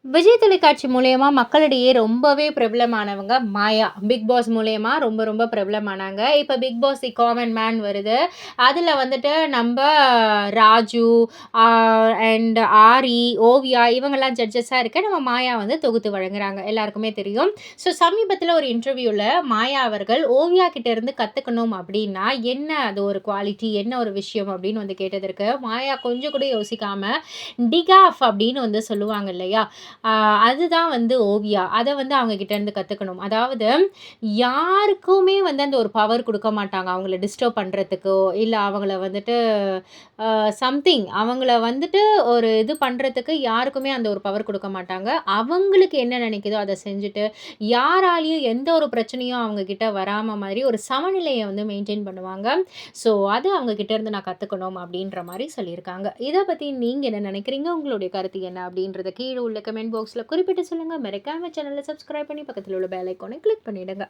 விஜய் தொலைக்காட்சி மூலியமா மக்களிடையே ரொம்பவே பிரபலமானவங்க மாயா. பிக் பாஸ் மூலியமா ரொம்ப ரொம்ப பிரபலமானாங்க. இப்ப Bigg Boss the common man வருது. அதுல வந்துட்டு நம்ப ராஜு, ஆ அண்ட் ஆரி, ஓவியா இவங்கலாம் ஜட்ஜஸா இருக்க நம்ம மாயா வந்து தொகுத்து வழங்குறாங்க. எல்லாருக்குமே தெரியும். ஸோ சமீபத்தில ஒரு இன்டர்வியூல மாயா அவர்கள் ஓவியா கிட்ட இருந்து கத்துக்கணும் அப்டின்னா, என்ன அது ஒரு குவாலிட்டி, என்ன ஒரு விஷயம் அப்டின்னு வந்து கேட்டதற்கு, மாயா கொஞ்சம் கூட யோசிக்காம, டிகாஃப் அப்டின்னு வந்து சொல்லுவாங்க இல்லையா? ஆ அதுதான் வந்து ஓவியா. அத வந்து அவங்க கிட்டேருந்து கத்துக்கணும். அதாவது யாருக்குமே வந்து அந்த ஒரு பவர் குடுக்க மாட்டாங்க. அவங்கள டிஸ்டர்ப் பண்றதுக்கோ, இல்ல அவங்கள வந்துட்டு சம்திங் அவங்கள வந்துட்டு ஒரு இது பண்றதுக்கு யாருக்குமே அந்த ஒரு பவர் குடுக்க மாட்டாங்க. அவங்களுக்கு என்ன நெனைக்குதோ அத செஞ்சுட்டு, யாராலயும் எந்த ஒரு பிரச்சனையும் அவங்க கிட்ட வராம மாரி ஒரு சமநிலைய வந்து மெயின்டெயின் பண்ணுவாங்க. ஸோ அது அவங்க கிட்ட இருந்து நான் கத்துக்கணும் அப்டின்ற மாரி சொல்லியிருக்காங்க. இத பத்தி நீங்க என்ன நெனைக்கிறீங்க? உங்களுடைய கருத்து என்ன? அப்டின்றத கீழ உள்ள கமெண்ட் பாக்ஸ்ல குறிப்பிட்டு சொல்லுங்க. மறக்காம சேனல சப்ஸ்கிரைப் பண்ணி பக்கத்துல உள்ள பெல் ஐகானை கிளிக் பண்ணிடுங்க.